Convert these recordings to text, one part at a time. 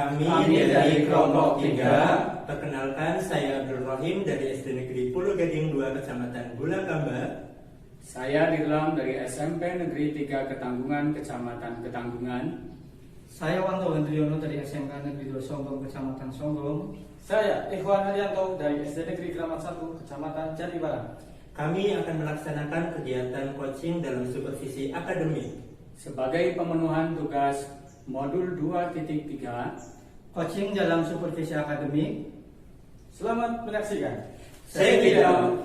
Kami dari kelompok 3. Perkenalkan, saya Abdul Rahim dari SD Negeri Pulau Gading 2 Kecamatan Bulakamba. Saya Dirlam dari SMP Negeri 3 Ketanggungan, Kecamatan Ketanggungan. Saya Wanto Hendriono dari SMK Negeri 2 Songgong, Kecamatan Songgong. Saya Ikhwan Haryanto dari SD Negeri Keramat 1, Kecamatan Jatibarang. Kami akan melaksanakan kegiatan coaching dalam supervisi akademik. Sebagai pemenuhan tugas modul 2.3 Coaching dalam supervisi akademik. Selamat menyaksikan. Saya tidak.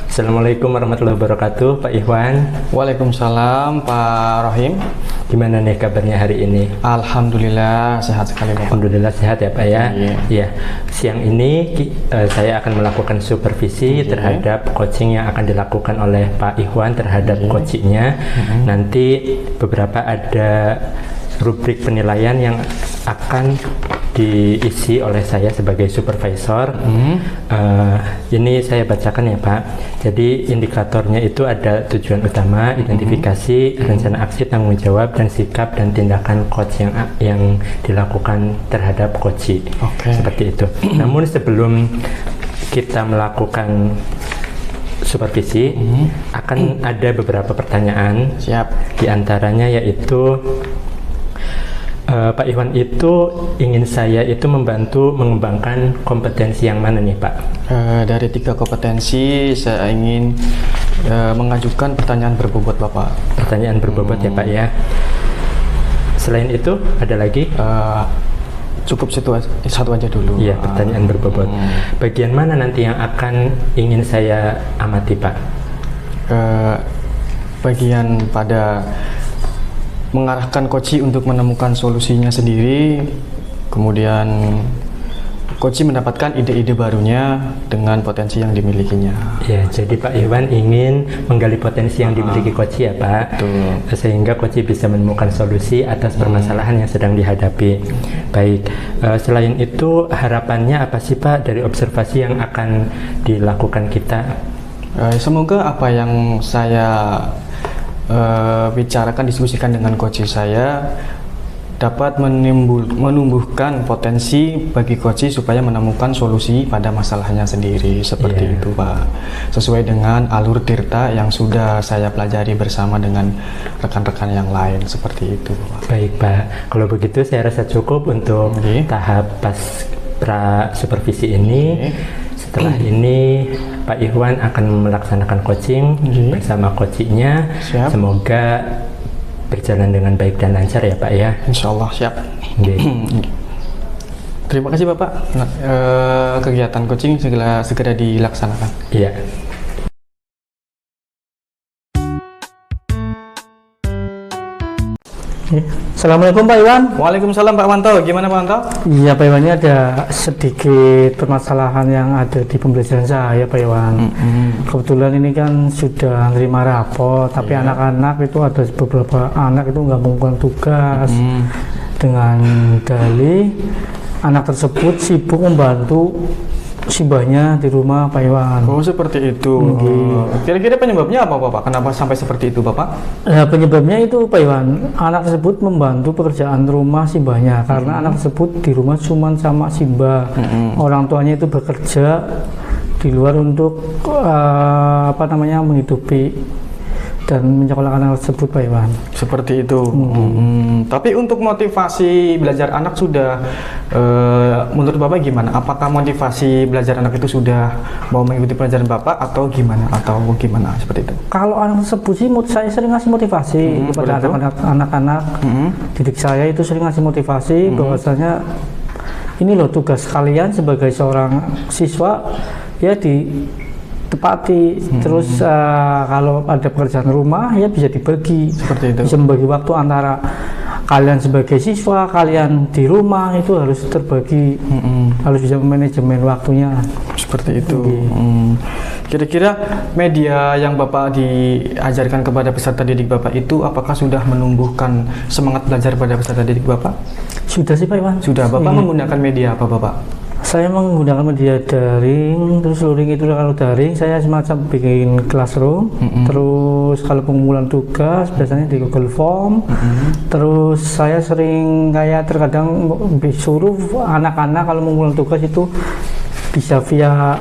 Assalamualaikum warahmatullahi wabarakatuh, Pak Ikhwan. Waalaikumsalam, Pak Rohim. Gimana nih kabarnya hari ini? Alhamdulillah sehat sekali, Pak. Alhamdulillah sehat ya, Pak ya. Iya. Ya. Siang ini saya akan melakukan supervisi terhadap coaching yang akan dilakukan oleh Pak Ikhwan terhadap coachingnya. Nanti beberapa ada rubrik penilaian yang akan diisi oleh saya sebagai supervisor. Ini saya bacakan ya, Pak. Jadi indikatornya itu ada tujuan utama, identifikasi, rencana aksi, tanggung jawab, dan sikap dan tindakan coach yang dilakukan terhadap coach. Seperti itu. Namun sebelum kita melakukan supervisi, akan ada beberapa pertanyaan. Siap. Di antaranya yaitu Pak Ikhwan itu ingin saya itu membantu mengembangkan kompetensi yang mana nih, Pak? Dari 3 kompetensi saya ingin mengajukan pertanyaan berbobot, Bapak. Pertanyaan berbobot ya, Pak ya. Selain itu ada lagi? Cukup satu aja dulu. Iya, pertanyaan berbobot. Bagian mana nanti yang akan ingin saya amati, Pak? Bagian pada mengarahkan coach untuk menemukan solusinya sendiri, kemudian coach mendapatkan ide-ide barunya dengan potensi yang dimilikinya. Ya, jadi Pak Iwan ingin menggali potensi yang dimiliki coach ya, Pak. Betul. Sehingga coach bisa menemukan solusi atas permasalahan yang sedang dihadapi. Baik, selain itu harapannya apa sih, Pak, dari observasi yang akan dilakukan kita? Semoga apa yang saya bicarakan, diskusikan dengan coach saya dapat menumbuhkan potensi bagi coach supaya menemukan solusi pada masalahnya sendiri, seperti itu, Pak. Sesuai dengan alur tirta yang sudah saya pelajari bersama dengan rekan-rekan yang lain, seperti itu, Pak. Baik, Pak. Kalau begitu saya rasa cukup untuk tahap pra supervisi ini. Setelah ini Pak Ikhwan akan melaksanakan coaching bersama coachnya. Semoga berjalan dengan baik dan lancar ya, Pak ya. Insya Allah siap. Terima kasih, Bapak. Kegiatan coaching segera dilaksanakan. Iya. Assalamualaikum Pak Iwan. Waalaikumsalam Pak Wanto. Gimana Pak Wanto? Iya Pak Iwan, ini ada sedikit permasalahan yang ada di pembelajaran saya, Pak Iwan. Kebetulan ini kan sudah menerima rapor, tapi anak-anak itu ada beberapa anak itu nggak mengumpulkan tugas dengan dalih anak tersebut sibuk membantu simbahnya di rumah, Pak Iwan. Oh, seperti itu. Kira-kira penyebabnya apa, Bapak? Kenapa sampai seperti itu, Bapak? Ya, penyebabnya itu, Pak Iwan, anak tersebut membantu pekerjaan rumah simbahnya karena anak tersebut di rumah cuma sama simbah. Orang tuanya itu bekerja di luar untuk menghidupi dan menyekolahkan anak tersebut, Pak Iwan. Seperti itu. Tapi untuk motivasi belajar anak sudah, menurut Bapak gimana? Apakah motivasi belajar anak itu sudah mau mengikuti pelajaran Bapak atau gimana? Seperti itu? Kalau anak tersebut sih, saya sering ngasih motivasi kepada anak-anak. Didik saya itu sering ngasih motivasi bahwasanya ini loh tugas kalian sebagai seorang siswa ya ditepati. Terus kalau ada pekerjaan rumah ya bisa dibagi, seperti itu. Bisa membagi waktu antara kalian sebagai siswa, kalian di rumah itu harus terbagi, harus bisa manajemen waktunya. Seperti itu. Kira-kira media yang Bapak diajarkan kepada peserta didik Bapak itu apakah sudah menumbuhkan semangat belajar pada peserta didik Bapak? Sudah sih Pak Iwan. Sudah. Bapak menggunakan media apa, Bapak? Saya menggunakan media daring, terus luring itu kalau daring saya semacam bikin classroom, terus kalau pengumpulan tugas biasanya di Google Form, terus saya sering kayak terkadang suruh anak-anak kalau mengumpulkan tugas itu bisa via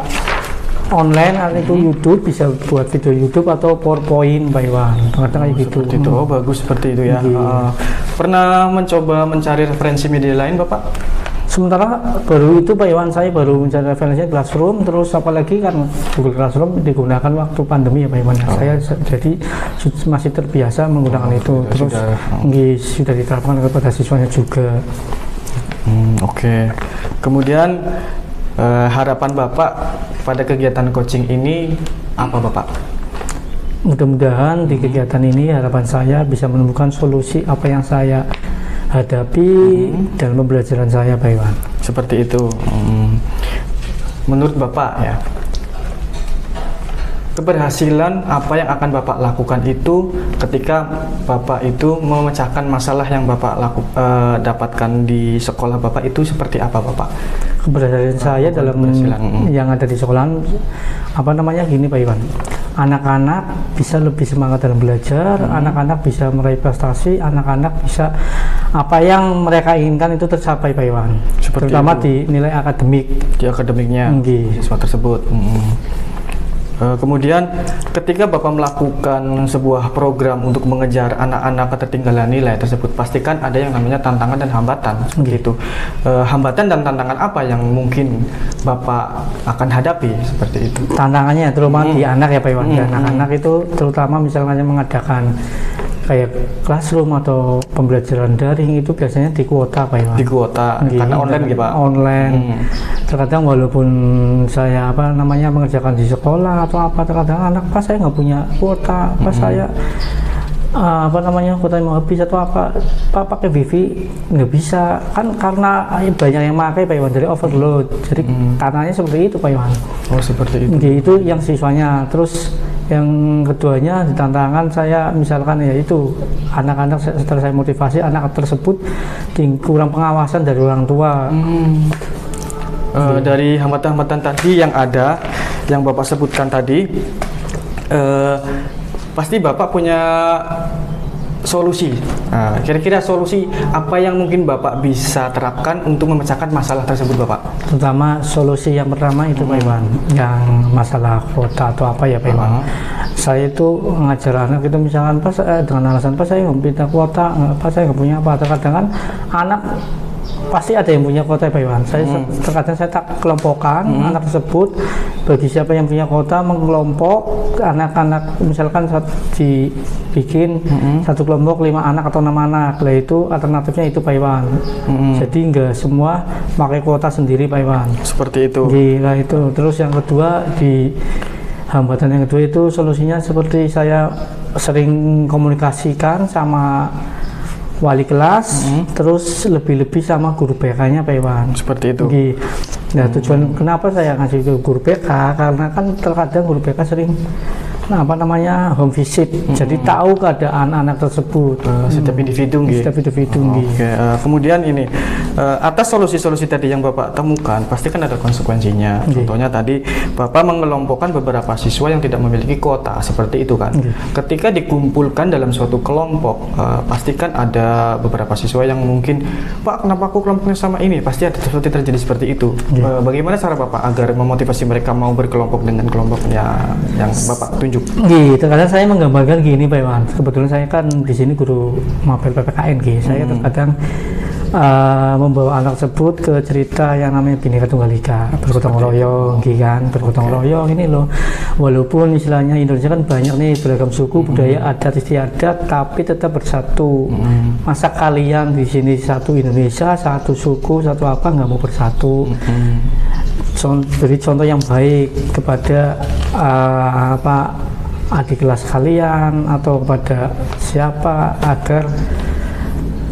online atau itu YouTube, bisa buat video YouTube atau PowerPoint Pak Iwan, terkadang kayak gitu. Seperti itu, bagus seperti itu ya. Pernah mencoba mencari referensi media lain Bapak? Sementara baru itu Pak Iwan, saya baru mencari referensinya Classroom, terus apalagi kan Google Classroom digunakan waktu pandemi ya Pak Iwan. Saya jadi masih terbiasa menggunakan itu, terus sudah diterapkan kepada siswanya juga. Oke. Kemudian harapan Bapak pada kegiatan coaching ini apa Bapak? Mudah-mudahan di kegiatan ini harapan saya bisa menemukan solusi apa yang saya hadapi dalam pembelajaran saya Pak Iwan. Seperti itu. Menurut Bapak ya, keberhasilan apa yang akan Bapak lakukan itu ketika Bapak itu memecahkan masalah yang Bapak dapatkan di sekolah Bapak itu seperti apa Bapak? Keberhasilan saya dalam yang ada di sekolah gini Pak Iwan, anak-anak bisa lebih semangat dalam belajar, anak-anak bisa meraih prestasi, anak-anak bisa apa yang mereka inginkan itu tercapai Pak Iwan. Seperti terutama itu. di nilai akademik, di akademiknya siswa tersebut. Kemudian ketika Bapak melakukan sebuah program untuk mengejar anak-anak ketertinggalan nilai tersebut, pastikan ada yang namanya tantangan dan hambatan seperti itu. Hambatan dan tantangan apa yang mungkin Bapak akan hadapi seperti itu? Tantangannya terutama di anak ya Pak Iwan. Anak-anak itu terutama misalnya mengadakan kayak classroom atau pembelajaran daring itu biasanya di kuota Pak Iwan. Di kuota, karena online gitu Pak? Online. Terkadang walaupun saya mengerjakan di sekolah atau apa, terkadang anak pas saya nggak punya kuota, pas saya kuota mau habis atau apa, Pak pakai wifi nggak bisa kan karena banyak yang pakai Pak Iwan, jadi overload, jadi karenanya seperti itu Pak Iwan. Oh seperti itu. Itu yang siswanya. Terus yang keduanya di tantangan saya misalkan ya itu anak-anak setelah saya motivasi anak tersebut kurang pengawasan dari orang tua. Dari hambatan-hambatan tadi yang ada yang Bapak sebutkan tadi, pasti Bapak punya solusi. Kira-kira solusi apa yang mungkin Bapak bisa terapkan untuk memecahkan masalah tersebut Bapak? Terutama solusi yang pertama itu Pak Iwan, yang masalah kuota atau apa ya Pak Iwan. Saya itu ngajar anak itu misalkan pas dengan alasan pas saya nggak minta kuota, pas saya nggak punya apa, terkadang kan anak pasti ada yang punya kuota Pak Iwan. Saya terkadang saya tak kelompokkan anak tersebut, bagi siapa yang punya kuota mengelompok anak-anak, misalkan dibikin satu kelompok 5 anak atau 6 anak. Lah itu alternatifnya itu Pak Iwan. Jadi enggak semua pakai kuota sendiri Pak Iwan. Seperti itu. Gila itu. Terus yang kedua hambatan yang kedua itu solusinya seperti saya sering komunikasikan sama wali kelas, terus lebih-lebih sama guru BK-nya Pak Iwan. Seperti itu. Nah tujuan kenapa saya ngasih ke guru BK, karena kan terkadang guru BK sering home visit, jadi tahu keadaan anak tersebut. Setiap individu. Setiap individu. Kemudian ini atas solusi-solusi tadi yang Bapak temukan, pasti kan ada konsekuensinya. Contohnya tadi Bapak mengelompokkan beberapa siswa yang tidak memiliki kuota, seperti itu kan. Ketika dikumpulkan dalam suatu kelompok, pastikan ada beberapa siswa yang mungkin, Pak kenapa aku kelompoknya sama ini? Pasti ada sesuatu terjadi seperti itu. Bagaimana cara Bapak agar memotivasi mereka mau berkelompok dengan kelompoknya yang Bapak tunjuk? Terkadang saya menggambarkan gini Pak Iwan. Kebetulan saya kan di sini guru mapel PPKN. Saya terkadang membawa anak tersebut ke cerita yang namanya Bhinneka Tunggal Ika, bergotong royong, bergotong royong ini loh. Walaupun istilahnya Indonesia kan banyak nih beragam suku, budaya, adat istiadat, tapi tetap bersatu. Masa kalian di sini satu Indonesia, satu suku, satu apa nggak mau bersatu? Beri contoh yang baik kepada adik kelas kalian atau kepada siapa agar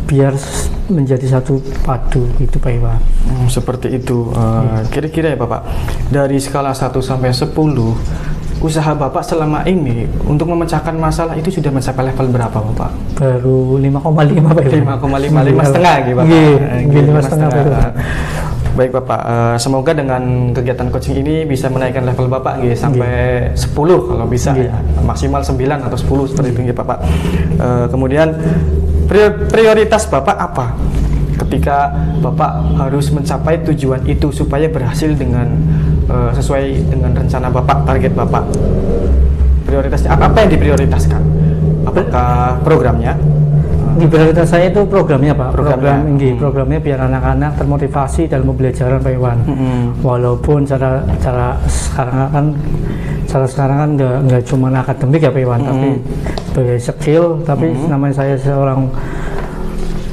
biar menjadi satu padu gitu Pak Iwan. Seperti itu. Kira-kira ya Bapak, dari skala 1 sampai 10, usaha Bapak selama ini untuk memecahkan masalah itu sudah mencapai level berapa Bapak? Baru 5,5 Pak Iwan. 5,5 setengah gitu Bapak. 5,5 Pak Iwan. Baik Bapak, semoga dengan kegiatan coaching ini bisa menaikkan level Bapak nggih sampai 10 kalau bisa ya. Maksimal 9 atau 10 seperti itu nggih Bapak. Kemudian prioritas Bapak apa ketika Bapak harus mencapai tujuan itu supaya berhasil dengan sesuai dengan rencana Bapak, target Bapak? Prioritasnya apa yang diprioritaskan? Apakah programnya? Di prioritas saya itu programnya Pak, Programnya. programnya biar anak-anak termotivasi dalam pembelajaran Pak Iwan. Walaupun cara sekarang kan nggak cuma akademik ya Pak Iwan, tapi sebagai skill. Tapi namanya saya seorang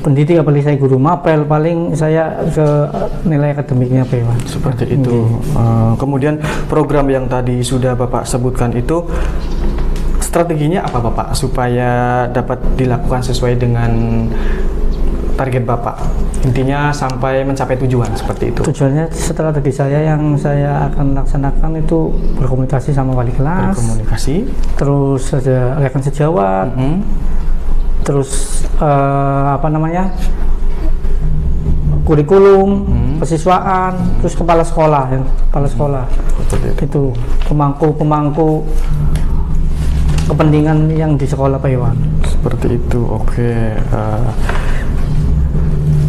pendidik, apalagi saya guru mapel, paling saya ke nilai akademiknya Pak Iwan. Seperti itu. Kemudian program yang tadi sudah Bapak sebutkan itu, strateginya apa Bapak supaya dapat dilakukan sesuai dengan target Bapak? Intinya sampai mencapai tujuan seperti itu. Tujuannya strategi saya yang saya akan laksanakan itu berkomunikasi sama wali kelas, Berkomunikasi, terus ada rekan sejawat, terus kurikulum, pesiswaan, terus kepala sekolah, itu pemangku kepentingan yang di sekolah Pak Iwan. seperti itu. Oke.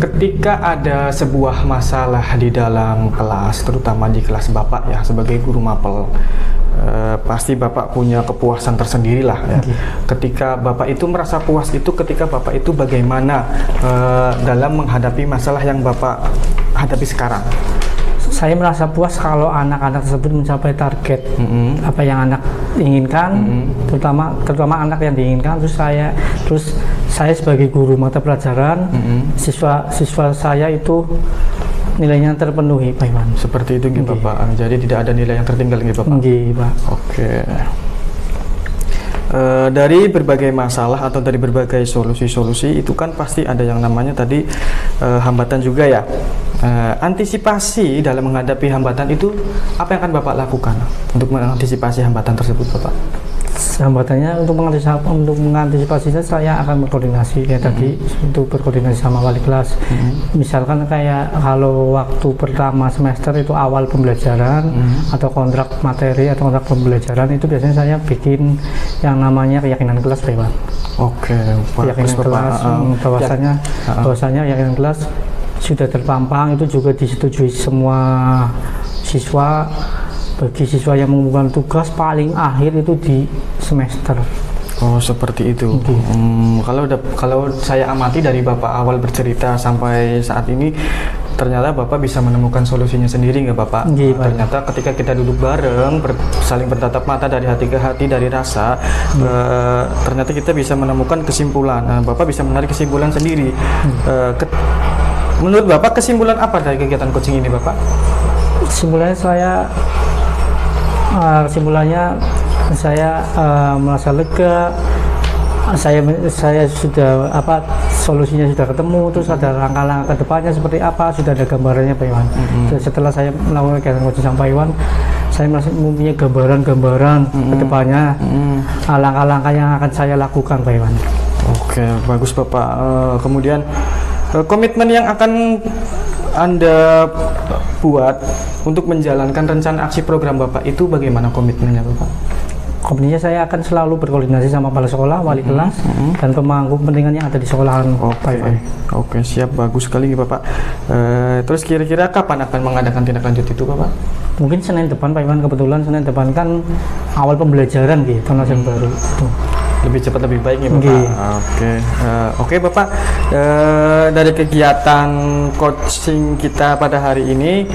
Ketika ada sebuah masalah di dalam kelas, terutama di kelas Bapak ya sebagai guru mapel, pasti Bapak punya kepuasan tersendiri lah ya. Ketika Bapak itu merasa puas itu ketika Bapak itu bagaimana dalam menghadapi masalah yang Bapak hadapi sekarang? Saya merasa puas kalau anak-anak tersebut mencapai target apa yang anak inginkan, terutama anak yang diinginkan. Terus saya sebagai guru mata pelajaran, siswa saya itu nilainya terpenuhi Pak Iwan. Seperti itu gitu Bapak. Jadi tidak ada nilai yang tertinggal gitu Bapak. Pak. Oke. Dari berbagai masalah atau dari berbagai solusi-solusi itu kan pasti ada yang namanya tadi hambatan juga ya. Antisipasi dalam menghadapi hambatan itu apa yang akan Bapak lakukan untuk mengantisipasi hambatan tersebut Bapak? Hambatannya untuk mengantisipasinya saya akan berkoordinasi kayak tadi, untuk berkoordinasi sama wali kelas. Misalkan kayak kalau waktu pertama semester itu awal pembelajaran atau kontrak materi atau kontrak pembelajaran itu biasanya saya bikin yang namanya keyakinan kelas Pak Iwan. Oke, keyakinan kelas, bahwasanya keyakinan kelas sudah terpampang, itu juga disetujui semua siswa. Bagi siswa yang mengumpulkan tugas paling akhir itu di semester. Oh seperti itu. Kalau saya amati dari Bapak awal bercerita sampai saat ini, ternyata Bapak bisa menemukan solusinya sendiri nggak Bapak? Ternyata ketika kita duduk bareng, saling bertatap mata dari hati ke hati, dari rasa, ternyata kita bisa menemukan kesimpulan. Bapak bisa menarik kesimpulan sendiri. Menurut Bapak kesimpulan apa dari kegiatan coaching ini Bapak? Kesimpulannya saya merasa lega. Saya sudah solusinya sudah ketemu, terus ada langkah-langkah ke depannya seperti apa, sudah ada gambarannya Pak Iwan. Setelah saya melakukan kegiatan coaching sama Pak Iwan, saya masih mempunyai gambaran ke depannya, langkah-langkah yang akan saya lakukan Pak Iwan. Oke, bagus Bapak. Kemudian komitmen yang akan Anda buat untuk menjalankan rencana aksi program Bapak itu bagaimana komitmennya Bapak? Komitmennya saya akan selalu berkoordinasi sama kepala sekolah, wali kelas, dan pemangku kepentingan yang ada di sekolahan. Oke, siap, bagus sekali nih Bapak. Terus kira-kira kapan akan mengadakan tindak lanjut itu Bapak? Mungkin Senin depan Pak Iwan, kebetulan Senin depan kan awal pembelajaran gitu, tahun ajaran baru. Lebih cepat lebih baik nih Bapak. Oke Bapak, dari kegiatan coaching kita pada hari ini,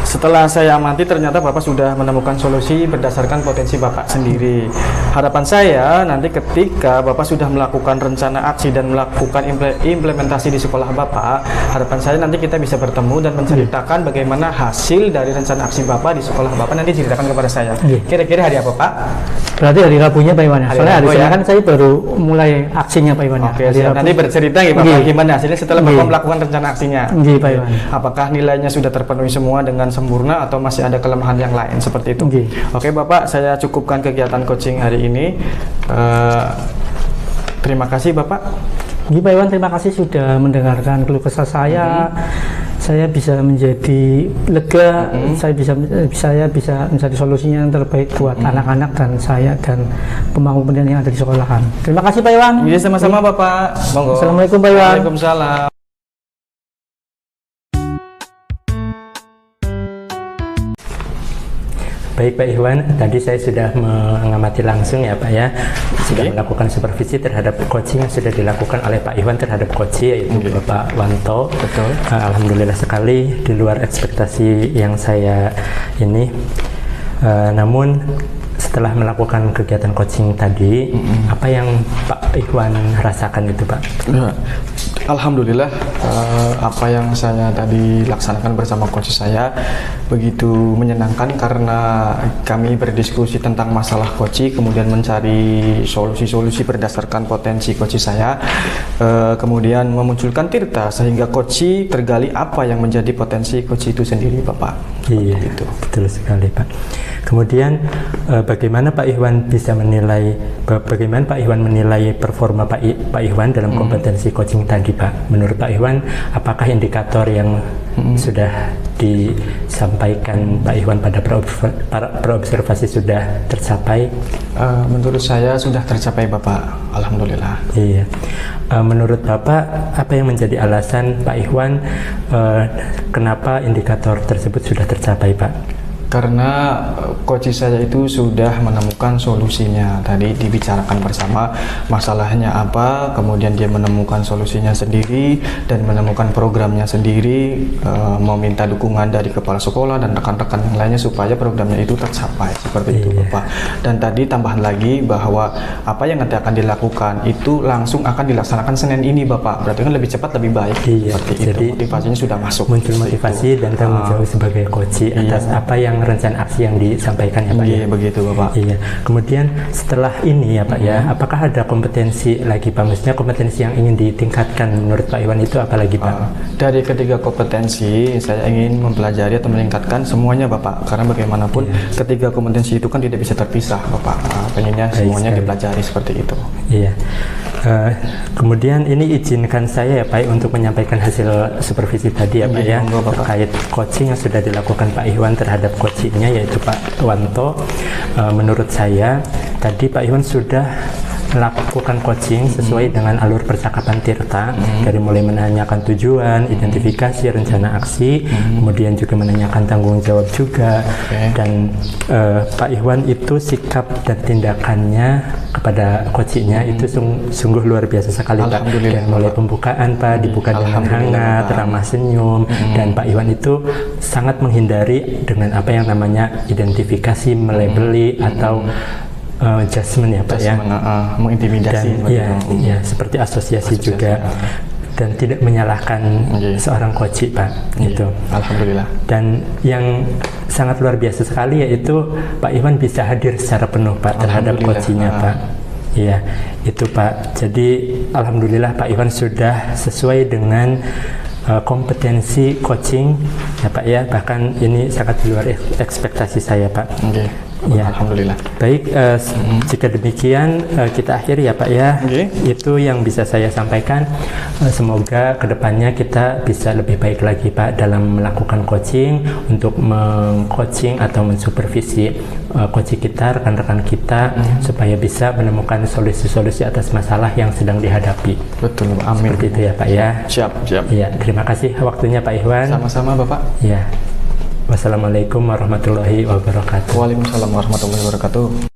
setelah saya amati ternyata Bapak sudah menemukan solusi berdasarkan potensi Bapak sendiri. Harapan saya nanti ketika Bapak sudah melakukan rencana aksi dan melakukan implementasi di sekolah Bapak, harapan saya nanti kita bisa bertemu dan menceritakan bagaimana hasil dari rencana aksi Bapak di sekolah Bapak, nanti ceritakan kepada saya. Kira-kira hari apa Pak? Berarti hari Rabunya Pak Iwan ya? Soalnya hari Senin kan saya baru mulai aksinya Pak Iwan ya. Nanti bercerita ya Bapak gimana hasilnya setelah Bapak melakukan rencana aksinya. Pak Iwan. Apakah nilainya sudah terpenuhi semua dengan sempurna atau masih ada kelemahan yang lain seperti itu? Oke Bapak, saya cukupkan kegiatan coaching hari ini. Terima kasih Bapak. Pak Iwan, terima kasih sudah mendengarkan keluh kesah saya. saya bisa menjadi lega, saya bisa mencari solusinya yang terbaik buat anak-anak dan saya dan pemangku pendidikan yang ada di sekolahan. Terima kasih Pak Iwan. Iya, sama-sama Bapak. Monggo. Assalamualaikum Pak Iwan. Waalaikumsalam. Baik Pak Iwan, tadi saya sudah mengamati langsung ya Pak ya, sudah melakukan supervisi terhadap coaching yang sudah dilakukan oleh Pak Iwan terhadap coach yaitu Bapak Wanto. Betul. Alhamdulillah sekali, di luar ekspektasi yang saya ini. Namun setelah melakukan kegiatan coaching tadi, apa yang Pak Iwan rasakan itu Pak? Ya, Alhamdulillah apa yang saya tadi laksanakan bersama coach saya begitu menyenangkan karena kami berdiskusi tentang masalah coach, kemudian mencari solusi-solusi berdasarkan potensi coach saya, kemudian memunculkan Tirta sehingga coach tergali apa yang menjadi potensi coach itu sendiri Bapak. Iya, itu betul sekali Pak. Kemudian bagaimana Pak Iwan bisa menilai, bagaimana Pak Iwan menilai performa Pak Iwan dalam kompetensi coaching tadi Pak? Menurut Pak Iwan, apakah indikator yang sudah disampaikan Pak Iwan pada praobservasi sudah tercapai? Menurut saya sudah tercapai Bapak, Alhamdulillah. Iya. Menurut Bapak, apa yang menjadi alasan Pak Iwan kenapa indikator tersebut sudah tercapai Pak? Karena coach saya itu sudah menemukan solusinya. Tadi dibicarakan bersama masalahnya apa, kemudian dia menemukan solusinya sendiri dan menemukan programnya sendiri, meminta dukungan dari kepala sekolah dan rekan-rekan yang lainnya supaya programnya itu tercapai seperti itu Bapak. Dan tadi tambahan lagi bahwa apa yang nanti akan dilakukan itu langsung akan dilaksanakan Senin ini Bapak. Berarti kan lebih cepat lebih baik. Seperti jadi itu. Motivasinya sudah masuk. Muncul motivasi dan tanggung jawab sebagai coach atas apa yang rencana aksi yang disampaikan ya Pak. Iya, begitu Bapak. Iya. Kemudian setelah ini ya Pak ya, apakah ada kompetensi lagi Pak? Maksudnya kompetensi yang ingin ditingkatkan menurut Pak Iwan itu apa lagi Pak? Dari ketiga kompetensi, saya ingin mempelajari atau meningkatkan semuanya Bapak. Karena bagaimanapun ketiga kompetensi itu kan tidak bisa terpisah Bapak. Pengennya semuanya dipelajari seperti itu. Iya. Kemudian ini izinkan saya ya Pak untuk menyampaikan hasil supervisi tadi ya Pak ya, terkait coaching yang sudah dilakukan Pak Iwan terhadap coachingnya yaitu Pak Wanto. Menurut saya tadi Pak Iwan sudah melakukan coaching sesuai dengan alur percakapan Tirta, dari mulai menanyakan tujuan, identifikasi, rencana aksi, kemudian juga menanyakan tanggung jawab juga, dan Pak Iwan itu sikap dan tindakannya kepada coachingnya itu sungguh luar biasa sekali Pak. Dan mulai pembukaan Pak dibuka dengan hangat, ramah senyum, dan Pak Iwan itu sangat menghindari dengan apa yang namanya identifikasi, melabeli atau judgment ya Pak ya, mengintimidasi dan ya seperti asosiasi juga, dan tidak menyalahkan seorang coach Pak. Itu Alhamdulillah. Dan yang sangat luar biasa sekali yaitu Pak Iwan bisa hadir secara penuh Pak terhadap coachingnya Pak. Iya, itu Pak. Jadi alhamdulillah Pak Iwan sudah sesuai dengan kompetensi coaching ya Pak ya, bahkan ini sangat di luar ekspektasi saya Pak. Ya, alhamdulillah. Baik, jika demikian kita akhiri ya Pak ya. Itu yang bisa saya sampaikan. Semoga kedepannya kita bisa lebih baik lagi Pak dalam melakukan coaching untuk meng-coaching atau mensupervisi coaching kita, rekan-rekan kita, supaya bisa menemukan solusi-solusi atas masalah yang sedang dihadapi. Betul, amin. Seperti itu ya Pak ya. Siap. Ya, terima kasih waktunya Pak Iwan. Sama-sama Bapak. Ya. Wassalamualaikum warahmatullahi wabarakatuh. Waalaikumsalam warahmatullahi wabarakatuh.